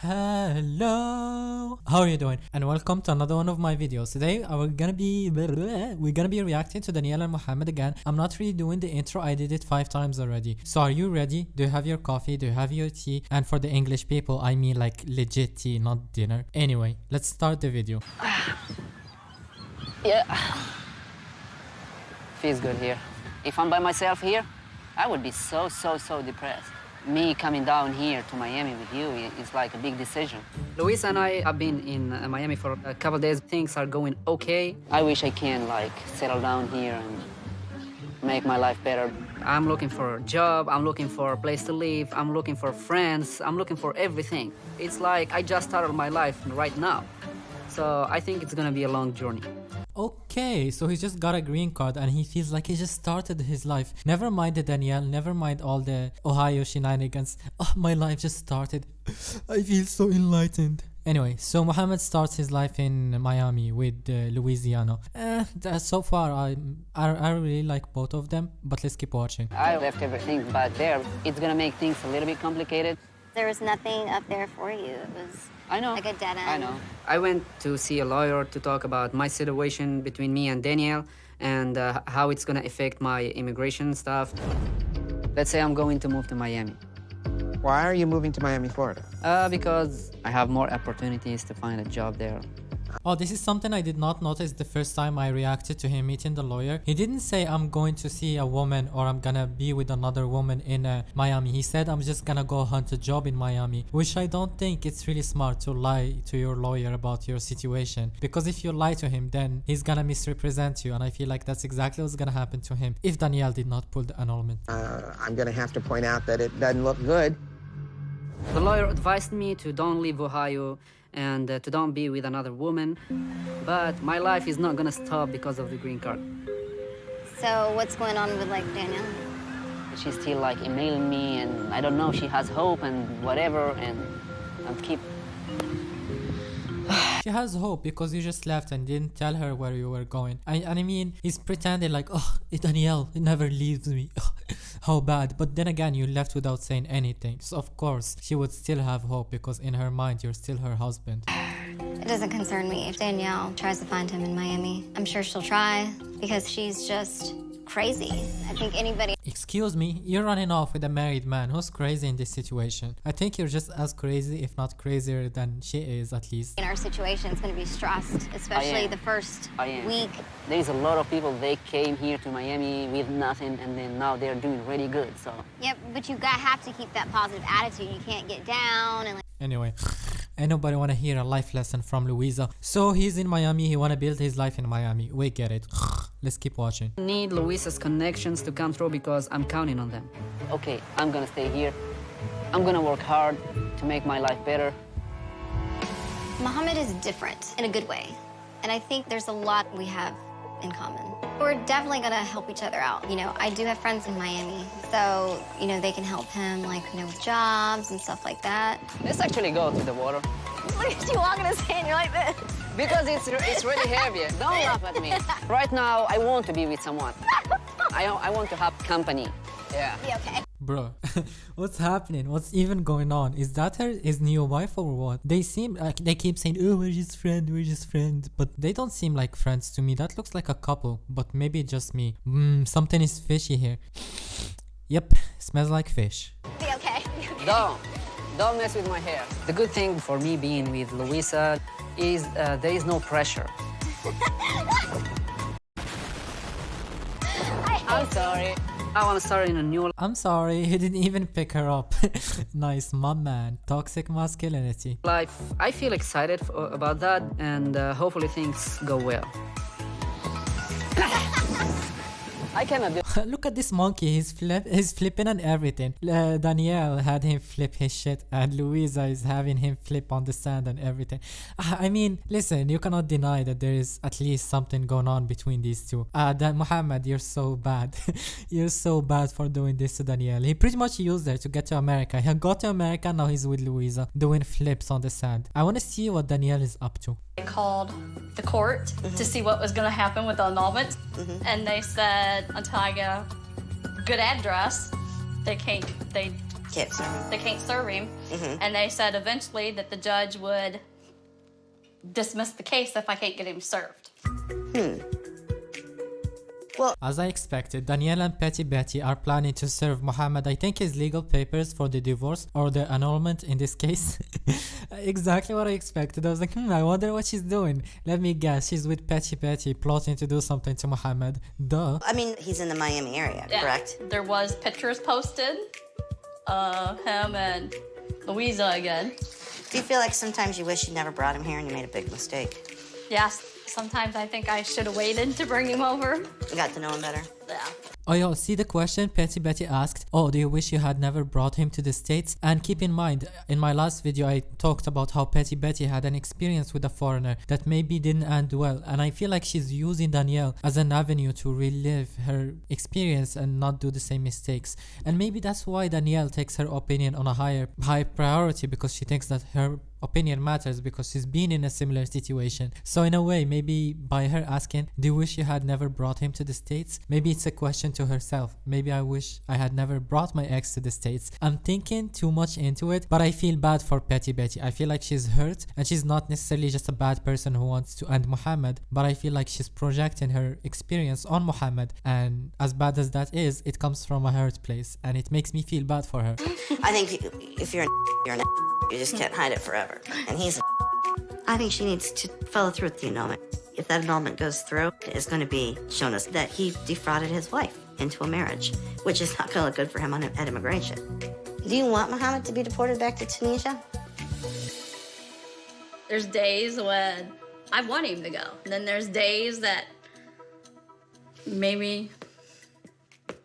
Hello, how are you doing? And welcome to another one of my videos. Today we're gonna be reacting to Danielle and Mohammed again. I'm not really doing the intro, I did it 5 times already. So are you ready? Do you have your coffee? Do you have your tea? And for the English people, I mean like legit tea, not dinner. Anyway, let's start the video. Yeah, feels good here. If I'm by myself here, I would be so depressed. Me coming down here to Miami with you is like a big decision. Louisa and I have been in Miami for a couple days. Things are going okay. I wish I can like settle down here and make my life better. I'm looking for a job, I'm looking for a place to live, I'm looking for friends, I'm looking for everything. It's like I just started my life right now. So I think it's gonna be a long journey. Okay, so he just got a green card and he feels like he just started his life. Never mind the Danielle, never mind all the Ohio shenanigans. Oh, my life just started. I feel so enlightened. Anyway, so Mohammed starts his life in Miami with Louisiana. So far, I really like both of them, but let's keep watching. I left everything back there. It's gonna make things a little bit complicated. There was nothing up there for you. It was I know. like a dead end. I know. I went to see a lawyer to talk about my situation between me and Danielle and how it's gonna affect my immigration stuff. Let's say I'm going to move to Miami. Why are you moving to Miami, Florida? Because I have more opportunities to find a job there. Oh, this is something I did not notice the first time I reacted to him meeting the lawyer. He didn't say I'm going to see a woman or I'm gonna be with another woman in Miami. He said I'm just gonna go hunt a job in Miami, which I don't think it's really smart to lie to your lawyer about your situation, because if you lie to him then he's gonna misrepresent you, and I feel like that's exactly what's gonna happen to him if Danielle did not pull the annulment. I'm gonna have to point out that it doesn't look good. The lawyer advised me to don't leave Ohio and to don't be with another woman, but my life is not gonna stop because of the green card. So what's going on with like Danielle? She's still like emailing me, and I don't know, she has hope and whatever, and I'll keep. She has hope because you just left and didn't tell her where you were going. I mean, he's pretending like, oh, Danielle never leaves me. How bad. But then again, you left without saying anything. So of course, she would still have hope because in her mind, you're still her husband. It doesn't concern me if Danielle tries to find him in Miami. I'm sure she'll try because she's just crazy. I think anybody... Excuse me, you're running off with a married man. Who's crazy in this situation? I think you're just as crazy, if not crazier than she is, at least. in our situation is going to be stressed, especially the first week. There's a lot of people, they came here to Miami with nothing, and then now they're doing really good, so. Yep, but you have to keep that positive attitude. You can't get down and like... Anyway, ain't nobody wanna hear a life lesson from Louisa. So he's in Miami, he wanna build his life in Miami. We get it. Let's keep watching. I need Louisa's connections to come through because I'm counting on them. Okay, I'm gonna stay here. I'm gonna work hard to make my life better. Mohammed is different in a good way. And I think there's a lot we have in common. We're definitely gonna help each other out. You know, I do have friends in Miami, so, you know, they can help him, like, you know, with jobs and stuff like that. Let's actually go to the water. Look at you walking his hand, you're like this. Because it's really heavy. Don't laugh at me. Right now, I want to be with someone. I want to have company. Yeah. Be okay. Bro, what's happening? What's even going on? Is that his new wife or what? They seem like they keep saying, oh, we're just friends, but they don't seem like friends to me. That looks like a couple, but maybe just me. Something is fishy here. Yep, smells like fish. Be okay. Be okay. Don't mess with my hair. The good thing for me being with Louisa is there is no pressure. I'm sorry. I want to start in a new... I'm sorry, he didn't even pick her up. Nice, my man. Toxic masculinity. life. I feel excited about that, and hopefully things go well. I cannot do... Look at this monkey. He's flipping and everything. Danielle had him flip his shit, and Louisa is having him flip on the sand and everything. I mean, listen, you cannot deny that there is at least something going on between these two. That Mohamad, you're so bad. You're so bad for doing this to Danielle. He pretty much used her to get to America. He got to America, now he's with Louisa doing flips on the sand. I want to see what Danielle is up to. I called the court to see what was going to happen with the annulment, and they said until I get a good address, they can't serve him. And they said eventually that the judge would dismiss the case if I can't get him served. Well, as I expected, Danielle and Petty Betty are planning to serve Mohamad, I think, his legal papers for the divorce or the annulment in this case. Exactly what I expected. I was like, I wonder what she's doing. Let me guess, she's with Petty Betty plotting to do something to Mohamad. Duh. I mean, he's in the Miami area, correct? There was pictures posted of him and Louisa again. Do you feel like sometimes you wish you never brought him here and you made a big mistake? Yes, sometimes I think I should have waited to bring him over. You got to know him better? Yeah. Oh yo, see the question Petty Betty asked? Oh, do you wish you had never brought him to the States? And keep in mind, in my last video I talked about how Petty Betty had an experience with a foreigner that maybe didn't end well, and I feel like she's using Danielle as an avenue to relive her experience and not do the same mistakes. And maybe that's why Danielle takes her opinion on a high priority, because she thinks that her opinion matters because she's been in a similar situation. So in a way, maybe by her asking, do you wish you had never brought him to the States? Maybe it's a question to herself. Maybe I wish I had never brought my ex to the States. I'm thinking too much into it, but I feel bad for Petty Betty. I feel like she's hurt, and she's not necessarily just a bad person who wants to end Mohamad, but I feel like she's projecting her experience on Mohamad, and as bad as that is, it comes from a hurt place, and it makes me feel bad for her. I think if you're you're you just can't hide it forever. And he's I think she needs to follow through with the annulment. If that annulment goes through, it's going to be shown us that he defrauded his wife into a marriage, which is not going to look good for him at immigration. Do you want Mohamad to be deported back to Tunisia? There's days when I want him to go. And then there's days that maybe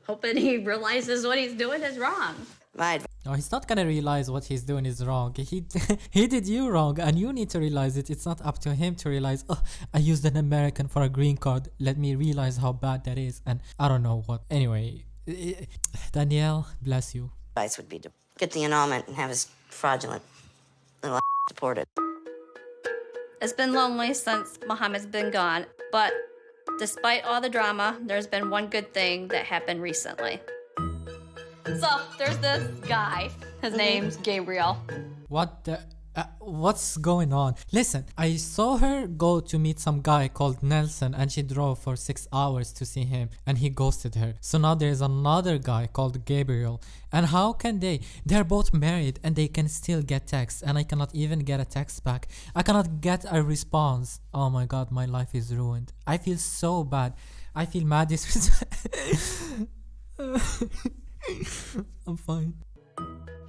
hoping he realizes what he's doing is wrong. My No, he's not gonna realize what he's doing is wrong. He did you wrong, and you need to realize it. It's not up to him to realize, oh, I used an American for a green card. Let me realize how bad that is. And I don't know what. Anyway, Danielle, bless you. advice would be to get the annulment and have his fraudulent little deported. It's been lonely since Mohamad's been gone, but despite all the drama, there's been one good thing that happened recently. So there's this guy. His name's Gabriel. What the? What's going on? Listen, I saw her go to meet some guy called Nelson, and she drove for 6 hours to see him, and he ghosted her. So now there's another guy called Gabriel. And how can they're both married and they can still get texts, and I cannot even get a text back. I cannot get a response. Oh my god, my life is ruined. I feel so bad. I feel mad. I'm fine.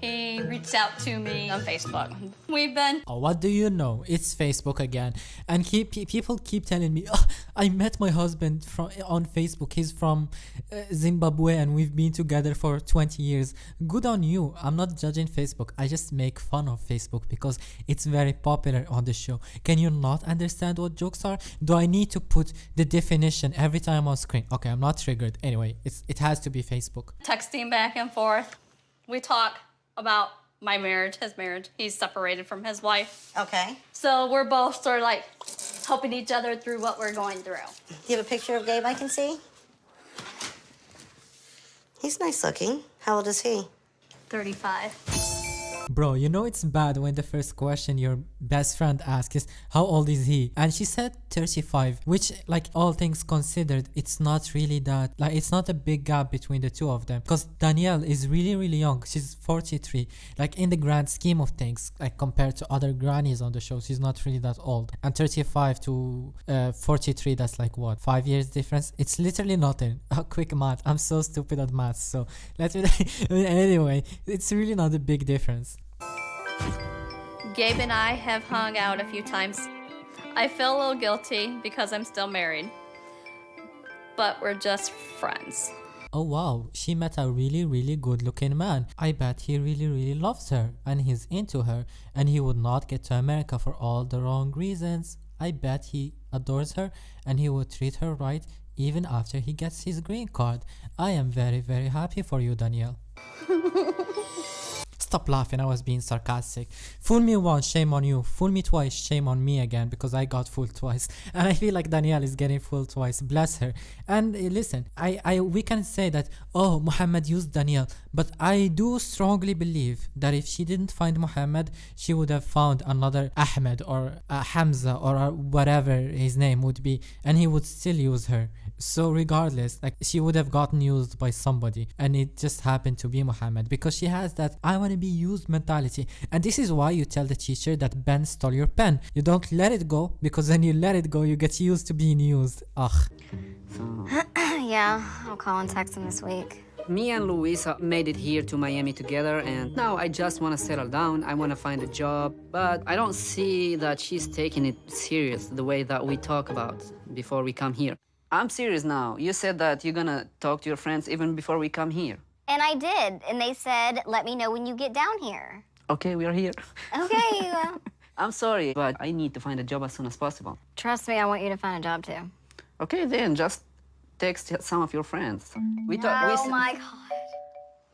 He reached out to me on Facebook. We've been... Oh, what do you know? It's Facebook again. And people keep telling me, oh, I met my husband on Facebook. He's from Zimbabwe and we've been together for 20 years. Good on you. I'm not judging Facebook. I just make fun of Facebook because it's very popular on the show. Can you not understand what jokes are? Do I need to put the definition every time on screen? Okay, I'm not triggered. Anyway, it has to be Facebook. Texting back and forth. We talk about my marriage, his marriage. He's separated from his wife. Okay. So we're both sort of like helping each other through what we're going through. Do you have a picture of Gabe I can see? He's nice looking. How old is he? 35. Bro, you know it's bad when the first question your best friend asks is, how old is he? And she said 35, which, like, all things considered, it's not really that, like, it's not a big gap between the two of them. Because Danielle is really, really young. She's 43. Like, in the grand scheme of things, like, compared to other grannies on the show, she's not really that old. And 35 to 43, that's like, what, 5 years difference? It's literally nothing. Quick math. I'm so stupid at math, so let's... Anyway, it's really not a big difference. Gabe and I have hung out a few times. I feel a little guilty because I'm still married, but we're just friends. Oh wow, she met a really good looking man. I bet he really loves her and he's into her and he would not get to America for all the wrong reasons. I bet he adores her and he would treat her right even after he gets his green card. I am very happy for you, Danielle. Stop laughing, I was being sarcastic. Fool me once, shame on you. Fool me twice, shame on me again, because I got fooled twice. And I feel like Danielle is getting fooled twice. Bless her. And listen, we can say that, oh, Mohamad used Danielle, but I do strongly believe that if she didn't find Mohamad, she would have found another Ahmed or Hamza or whatever his name would be, and he would still use her. So regardless, like, she would have gotten used by somebody, and it just happened to be Mohamad because she has that I want to be used mentality. And this is why you tell the teacher that Ben stole your pen. You don't let it go, because when you let it go, you get used to being used. Ugh. Yeah, I'll call and text him this week. Me and Louisa made it here to Miami together, and now I just want to settle down. I want to find a job, but I don't see that she's taking it serious the way that we talk about before we come here. I'm serious now. You said that you're gonna talk to your friends even before we come here. And I did, and they said, let me know when you get down here. Okay, we are here. Okay, well, I'm sorry, but I need to find a job as soon as possible. trust me, I want you to find a job too. Okay, then just text some of your friends. Oh my God.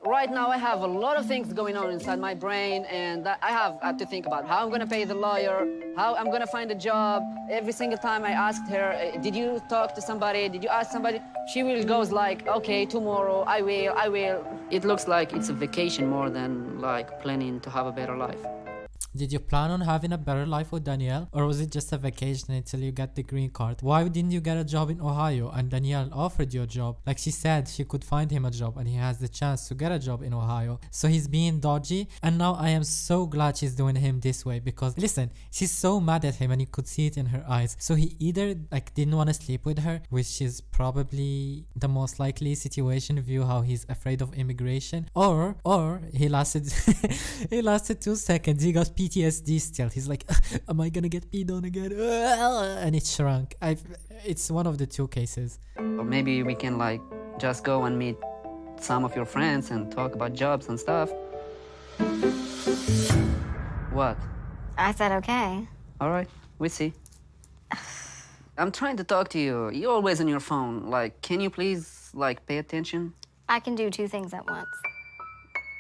Right now, I have a lot of things going on inside my brain, and I have to think about how I'm gonna pay the lawyer, how I'm gonna find a job. Every single time I asked her, did you talk to somebody? Did you ask somebody? She will goes like, okay, tomorrow, I will. It looks like it's a vacation more than like planning to have a better life. Did you plan on having a better life with Danielle, or was it just a vacation until you get the green card? Why didn't you get a job in Ohio and Danielle offered you a job? Like she said, she could find him a job and he has the chance to get a job in Ohio. So he's being dodgy, and now I am so glad she's doing him this way, because listen, she's so mad at him and you could see it in her eyes. So he either like didn't want to sleep with her, which is probably the most likely situation view how he's afraid of immigration, or he lasted he lasted 2 seconds, he got PTSD still. He's like, am I gonna get peed on again? And it shrunk. It's one of the two cases. Or maybe we can like just go and meet some of your friends and talk about jobs and stuff. What? I said okay. All right, we see. I'm trying to talk to you. You're always on your phone. Like, can you please like pay attention? I can do two things at once.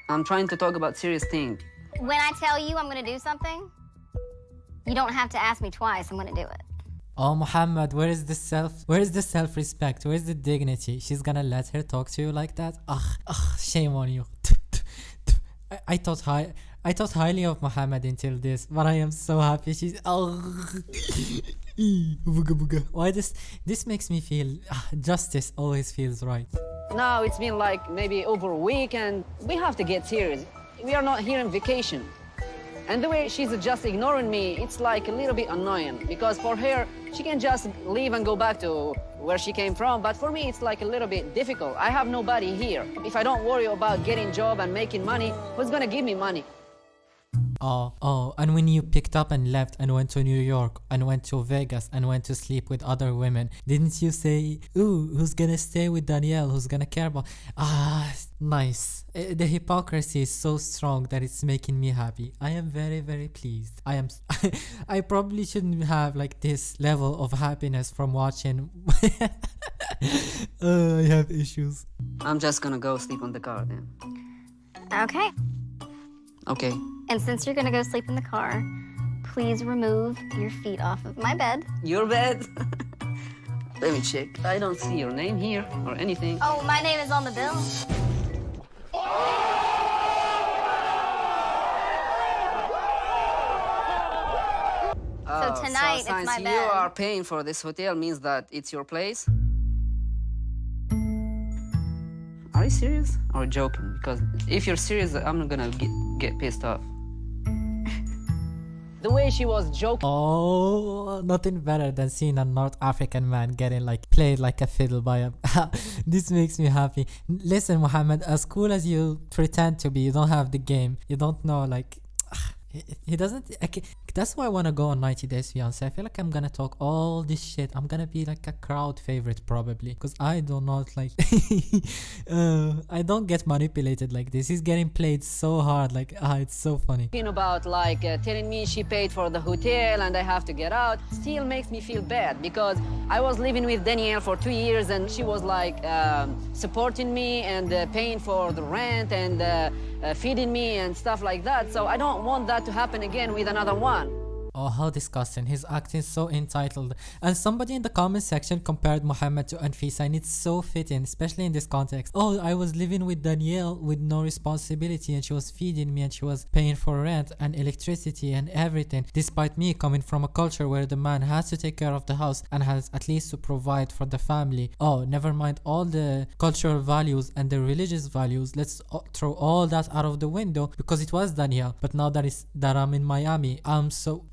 I'm trying to talk about serious things. When I tell you I'm gonna do something, you don't have to ask me twice, I'm gonna do it. Oh, Mohamad, where is the self-respect? Where is the dignity? She's gonna let her talk to you like that? Shame on you. I thought highly of Mohamad until this, but I am so happy she's why this makes me feel justice always feels right. Now it's been like maybe over a week, and we have to get serious. We are not here on vacation. And the way she's just ignoring me, it's like a little bit annoying, because for her, she can just leave and go back to where she came from. But for me, it's like a little bit difficult. I have nobody here. If I don't worry about getting a job and making money, who's gonna give me money? Oh, and when you picked up and left and went to New York and went to Vegas and went to sleep with other women, didn't you say, ooh, who's gonna stay with Danielle, who's gonna care about? Nice. The hypocrisy is so strong that it's making me happy. I am very pleased. I probably shouldn't have like this level of happiness from watching. I have issues. I'm just gonna go sleep on the car then. Okay. Okay. And since you're gonna go sleep in the car, please remove your feet off of my bed. Your bed? Let me check. I don't see your name here or anything. Oh, my name is on the bill. So tonight, so it's my since bed. you are paying for this hotel means that it's your place? Are you serious or joking? Because if you're serious, I'm gonna get pissed off. The way she was joking. Oh, nothing better than seeing a North African man getting like played like a fiddle by a this makes me happy. Listen, Mohamad, as cool as you pretend to be, you don't have the game. You don't know, like, he doesn't. Okay, that's why I want to go on 90 Days Fiance. I feel like I'm gonna talk all this shit. I'm gonna be like a crowd favorite probably, because I do not like I don't get manipulated like this. He's getting played so hard, like it's so funny. About like telling me she paid for the hotel and I have to get out still makes me feel bad, because I was living with Danielle for 2 years and she was like supporting me and paying for the rent and feeding me and stuff like that. So I don't want that to happen again with another one. Oh, how disgusting. He's acting so entitled. And somebody in the comment section compared Mohamad to Anfisa, and it's so fitting, especially in this context. Oh, I was living with Danielle with no responsibility and she was feeding me and she was paying for rent and electricity and everything, despite me coming from a culture where the man has to take care of the house and has at least to provide for the family. Oh, never mind all the cultural values and the religious values. Let's throw all that out of the window because it was Danielle. But now that I'm in Miami, I'm so...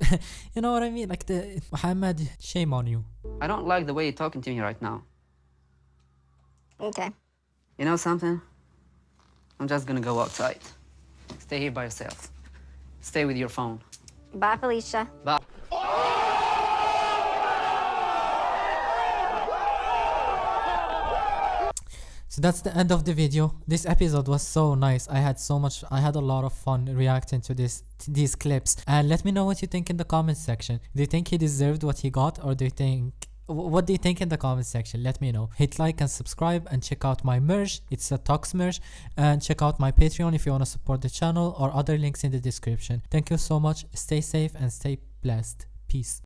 you know what I mean? Like the Mohamad, shame on you. I don't like the way you're talking to me right now. Okay. You know something? I'm just gonna go outside. Stay here by yourself. Stay with your phone. Bye, Felicia. Bye. So that's the end of the video. This episode was so nice. I had a lot of fun reacting to these clips. And let me know what you think in the comments section. Do you think he deserved what he got, or what do you think in the comments section? Let me know. Hit like and subscribe and check out my merch. It's a Tux merch. And check out my Patreon if you want to support the channel, or other links in the description. Thank you so much. Stay safe and stay blessed. Peace.